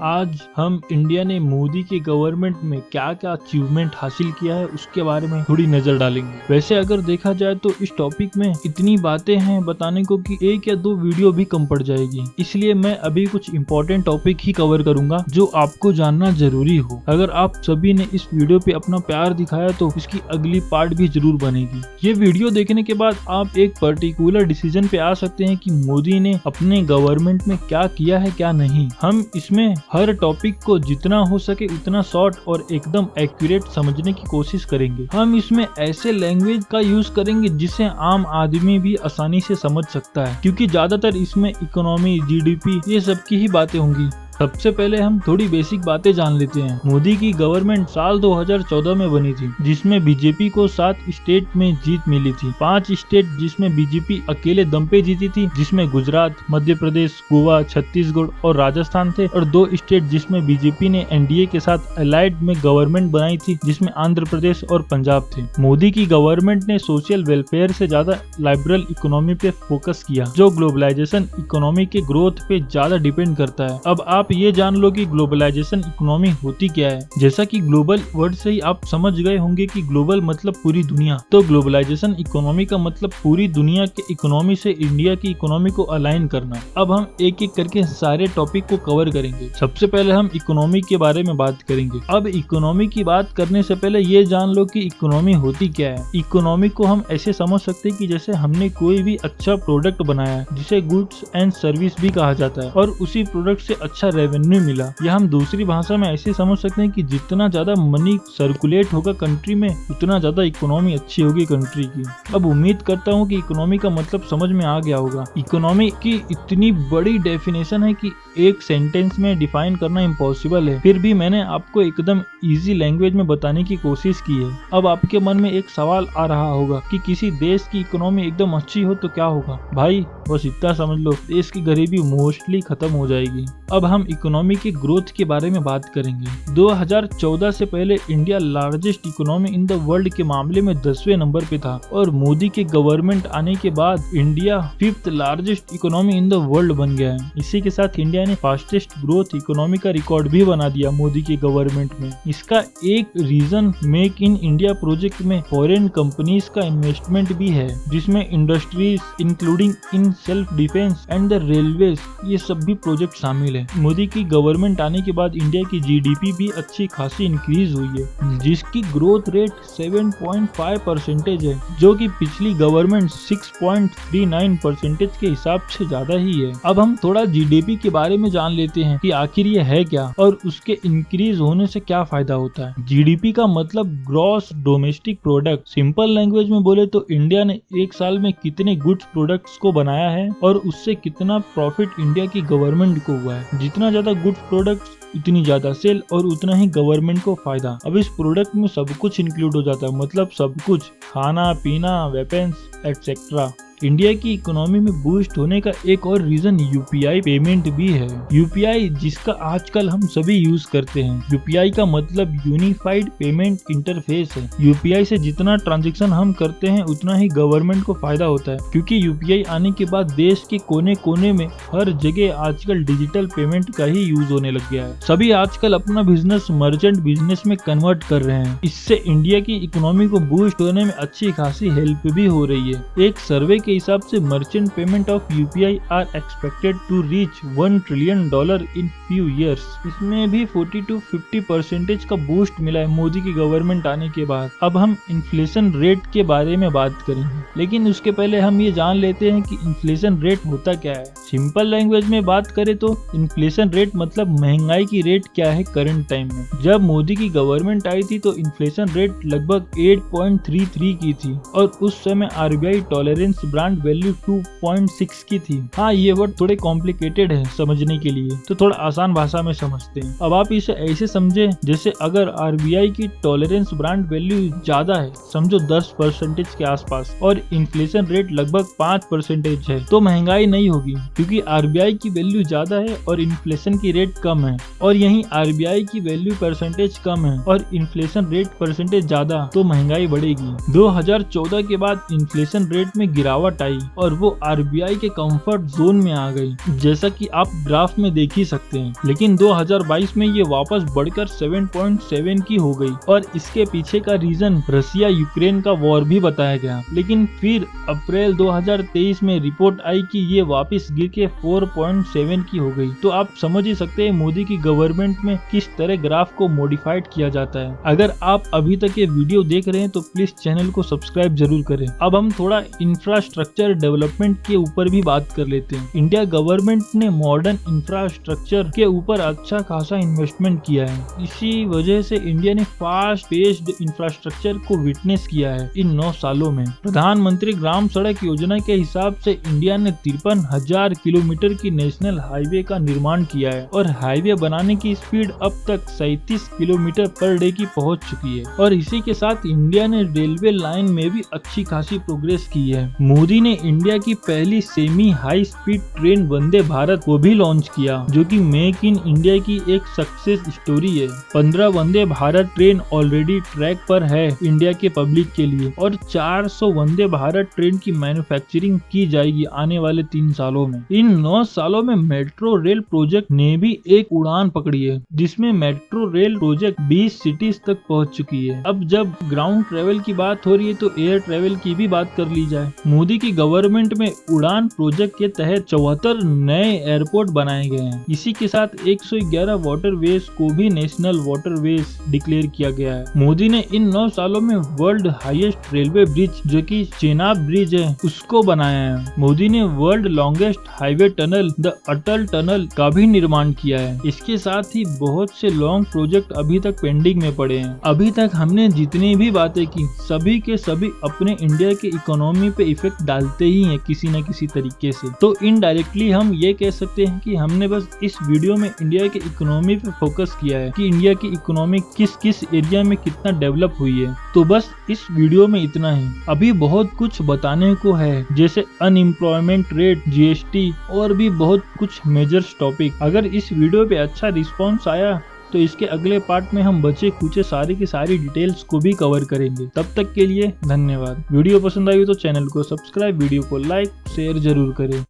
आज हम इंडिया ने मोदी के गवर्नमेंट में क्या क्या अचीवमेंट हासिल किया है उसके बारे में थोड़ी नजर डालेंगे। वैसे अगर देखा जाए तो इस टॉपिक में इतनी बातें हैं बताने को कि एक या दो वीडियो भी कम पड़ जाएगी, इसलिए मैं अभी कुछ इंपॉर्टेंट टॉपिक ही कवर करूंगा जो आपको जानना जरूरी हो। अगर आप सभी ने इस वीडियो पे अपना प्यार दिखाया तो इसकी अगली पार्ट भी जरूर बनेगी। ये वीडियो देखने के बाद आप एक पर्टिकुलर डिसीजन पे आ सकते हैं कि मोदी ने अपने गवर्नमेंट में क्या किया है क्या नहीं। हम इसमें हर टॉपिक को जितना हो सके उतना शॉर्ट और एकदम एक्यूरेट समझने की कोशिश करेंगे। हम इसमें ऐसे लैंग्वेज का यूज करेंगे जिसे आम आदमी भी आसानी से समझ सकता है, क्योंकि ज्यादातर इसमें इकोनॉमी, जीडीपी ये सब की ही बातें होंगी। सबसे पहले हम थोड़ी बेसिक बातें जान लेते हैं। मोदी की गवर्नमेंट साल 2014 में बनी थी, जिसमें बीजेपी को 7 स्टेट में जीत मिली थी। 5 स्टेट जिसमें बीजेपी अकेले दम पे जीती थी, जिसमें गुजरात, मध्य प्रदेश, गोवा, छत्तीसगढ़ और राजस्थान थे, और 2 स्टेट जिसमें बीजेपी ने एनडीए के साथ अलाइड में गवर्नमेंट बनाई थी, जिसमें आंध्र प्रदेश और पंजाब थे। मोदी की गवर्नमेंट ने सोशल वेलफेयर से ज्यादा लिबरल इकोनॉमी पे फोकस किया, जो ग्लोबलाइजेशन इकोनॉमी के ग्रोथ पे ज्यादा डिपेंड करता है। अब आप ये जान लो कि ग्लोबलाइजेशन इकोनॉमी होती क्या है। जैसा कि ग्लोबल वर्ड से ही आप समझ गए होंगे कि ग्लोबल मतलब पूरी दुनिया, तो ग्लोबलाइजेशन इकोनॉमी का मतलब पूरी दुनिया के इकोनॉमी से इंडिया की इकोनॉमी को अलाइन करना। अब हम एक एक करके सारे टॉपिक को कवर करेंगे। सबसे पहले हम इकोनॉमी के बारे में बात करेंगे। अब इकोनॉमी की बात करने से पहले ये जान लो कि इकोनॉमी होती क्या है। इकोनॉमी को हम ऐसे समझ सकते हैं कि जैसे हमने कोई भी अच्छा प्रोडक्ट बनाया है, जिसे गुड्स एंड सर्विस भी कहा जाता है, और उसी प्रोडक्ट से अच्छा रेवेन्यू मिला। या हम दूसरी भाषा में ऐसे समझ सकते हैं कि जितना ज्यादा मनी सर्कुलेट होगा कंट्री में, उतना ज्यादा इकोनॉमी अच्छी होगी कंट्री की। अब उम्मीद करता हूँ कि इकोनॉमी का मतलब समझ में आ गया होगा। इकोनॉमी की इतनी बड़ी डेफिनेशन है कि एक सेंटेंस में डिफाइन करना इम्पॉसिबल है, फिर भी मैंने आपको एकदम इजी लैंग्वेज में बताने की कोशिश की है। अब आपके मन में एक सवाल आ रहा होगा कि किसी देश की इकोनॉमी एकदम अच्छी हो तो क्या होगा। भाई बस इतना समझ लो, देश की गरीबी मोस्टली खत्म हो जाएगी। अब हम इकोनॉमी की ग्रोथ के बारे में बात करेंगे। 2014 से पहले India largest economy in the world के मामले में 10वें नंबर पे था, और मोदी के गवर्नमेंट आने के बाद India 5th largest economy in the world बन गया है। इसी के साथ इंडिया ने फास्टेस्ट ग्रोथ इकोनॉमी का रिकॉर्ड भी बना दिया मोदी के गवर्नमेंट में। इसका एक reason make in India project में फॉरेन कंपनीज का इन्वेस्टमेंट भी है, जिसमें industries including in self defence and the railways ये सब भी प्रोजेक्ट शामिल है। मोदी की गवर्नमेंट आने के बाद इंडिया की जीडीपी भी अच्छी खासी इंक्रीज हुई है, जिसकी ग्रोथ रेट 7.5% है, जो कि पिछली गवर्नमेंट 6.39% के हिसाब से ज्यादा ही है। अब हम थोड़ा जीडीपी के बारे में जान लेते हैं कि आखिर ये है क्या और उसके इंक्रीज होने से क्या फायदा होता है। जीडीपी का मतलब gross domestic product. Simple language में बोले तो इंडिया ने एक साल में कितने गुड्स प्रोडक्ट्स को बनाया है और उससे कितना प्रॉफिट इंडिया की गवर्नमेंट को हुआ है। जितना ज्यादा गुड्स प्रोडक्ट्स उतनी ज्यादा सेल और उतना ही गवर्नमेंट को फायदा। अब इस प्रोडक्ट में सब कुछ इंक्लूड हो जाता है, मतलब सब कुछ, खाना पीना, वेपन्स एटसेट्रा। इंडिया की इकोनॉमी में बूस्ट होने का एक और रीजन यूपीआई पेमेंट भी है। यूपीआई जिसका आजकल हम सभी यूज करते हैं। यूपीआई का मतलब यूनिफाइड पेमेंट इंटरफेस है। यूपीआई से जितना ट्रांजैक्शन हम करते हैं उतना ही गवर्नमेंट को फायदा होता है, क्योंकि यूपीआई आने के बाद देश के कोने कोने में हर जगह आजकल डिजिटल पेमेंट का ही यूज होने लग गया है। सभी आजकल अपना बिजनेस मर्चेंट बिजनेस में कन्वर्ट कर रहे हैं। इससे इंडिया की इकोनॉमी को बूस्ट होने में अच्छी खासी हेल्प भी हो रही है। एक सर्वे के हिसाब से merchant payment of UPI are expected to reach $1 trillion in few years. इसमें भी 40 to 50% का बूस्ट मिला है मोदी की गवर्नमेंट आने के बाद। अब हम इन्फ्लेशन रेट के बारे में बात करेंगे, लेकिन उसके पहले हम ये जान लेते हैं कि इन्फ्लेशन रेट होता क्या है। सिंपल लैंग्वेज में बात करें तो इन्फ्लेशन रेट मतलब महंगाई की रेट क्या है करंट टाइम में। जब मोदी की गवर्नमेंट आई थी तो इन्फ्लेशन रेट लगभग 8.33 की थी, और उस समय आरबीआई टॉलरेंस ब्रांड वैल्यू 2.6 की थी। हाँ, ये वर्ड थोड़े कॉम्प्लिकेटेड है समझने के लिए, तो थोड़ा आसान भाषा में समझते हैं। अब आप इसे ऐसे समझे जैसे अगर आरबीआई की टॉलरेंस ब्रांड वैल्यू ज्यादा है, समझो 10% के आसपास, और इन्फ्लेशन रेट लगभग 5% है, तो महंगाई नहीं होगी, क्योंकि आरबीआई की वैल्यू ज्यादा है और इन्फ्लेशन की रेट कम है। और यहीं आरबीआई की वैल्यू परसेंटेज कम है और इन्फ्लेशन रेट परसेंटेज ज्यादा, तो महंगाई बढ़ेगी। 2014 के बाद इन्फ्लेशन रेट में गिरावट गिरावट आई और वो RBI के कंफर्ट जोन में आ गई, जैसा कि आप ग्राफ में देख ही सकते हैं। लेकिन 2022 में ये वापस बढ़कर 7.7 की हो गई और इसके पीछे का रीजन रसिया यूक्रेन का वॉर भी बताया गया। लेकिन फिर अप्रैल 2023 में रिपोर्ट आई कि ये वापस गिर के 4.7 की हो गई। तो आप समझ ही सकते हैं मोदी की गवर्नमेंट में किस तरह ग्राफ को मॉडिफाइड किया जाता है। अगर आप अभी तक ये वीडियो देख रहे हैं तो प्लीज चैनल को सब्सक्राइब जरूर करें। अब हम थोड़ा इंफ्रास्ट्रक्चर डेवलपमेंट के ऊपर भी बात कर लेते हैं। इंडिया गवर्नमेंट ने मॉडर्न इंफ्रास्ट्रक्चर के ऊपर अच्छा खासा इन्वेस्टमेंट किया है। इसी वजह से इंडिया ने फास्ट पेस्ड इंफ्रास्ट्रक्चर को विटनेस किया है इन 9 सालों में। प्रधानमंत्री ग्राम सड़क योजना के हिसाब से इंडिया ने 53,000 किलोमीटर की नेशनल हाईवे का निर्माण किया है और हाईवे बनाने की स्पीड अब तक 37 किलोमीटर पर डे की पहुंच चुकी है। और इसी के साथ इंडिया ने रेलवे लाइन में भी अच्छी खासी प्रोग्रेस की है। मोदी ने इंडिया की पहली semi high speed train Vande Bharat को भी लॉन्च किया, जो कि मेक इन इंडिया की एक सक्सेस स्टोरी है। 15 Vande Bharat train already track पर है इंडिया के पब्लिक के लिए और 400 वंदे भारत ट्रेन की मैन्युफैक्चरिंग की जाएगी आने वाले 3 सालों में। इन 9 सालों में मेट्रो रेल प्रोजेक्ट ने भी एक उड़ान पकड़ी है, जिसमें मेट्रो रेल प्रोजेक्ट 20 सिटीज तक पहुंच चुकी है। अब जब ग्राउंड ट्रेवल की बात हो रही है तो एयर ट्रेवल की भी बात कर ली जाए। मोदी की गवर्नमेंट में उड़ान प्रोजेक्ट के तहत 74 नए एयरपोर्ट बनाए गए हैं। इसी के साथ 111 वाटरवेज को भी नेशनल वाटरवेज डिक्लेयर किया गया है। मोदी ने इन 9 सालों में वर्ल्ड हाईएस्ट रेलवे ब्रिज, जो कि चेनाब ब्रिज है, उसको बनाया है। मोदी ने world longest highway tunnel the Atal tunnel का भी निर्माण किया है। इसके साथ ही बहुत से लॉन्ग प्रोजेक्ट अभी तक पेंडिंग में पड़े हैं। अभी तक हमने जितनी भी बातें की, सभी के सभी अपने इंडिया के इकोनॉमी पे इफेक्ट डालते ही हैं किसी न किसी तरीके से। तो इनडायरेक्टली हम ये कह सकते हैं कि हमने बस इस वीडियो में इंडिया के इकोनॉमी पे फोकस किया है कि इंडिया की इकोनॉमी किस किस एरिया में कितना डेवलप हुई है। तो बस इस वीडियो में इतना ही। अभी बहुत कुछ बताने को है, जैसे अनएम्प्लॉयमेंट रेट, GST और भी बहुत कुछ मेजर टॉपिक। अगर इस वीडियो पे अच्छा रिस्पॉन्स आया तो इसके अगले पार्ट में हम बचे कुछ सारी की सारी डिटेल्स को भी कवर करेंगे। तब तक के लिए धन्यवाद। वीडियो पसंद आई तो चैनल को सब्सक्राइब, वीडियो को लाइक शेयर जरूर करें।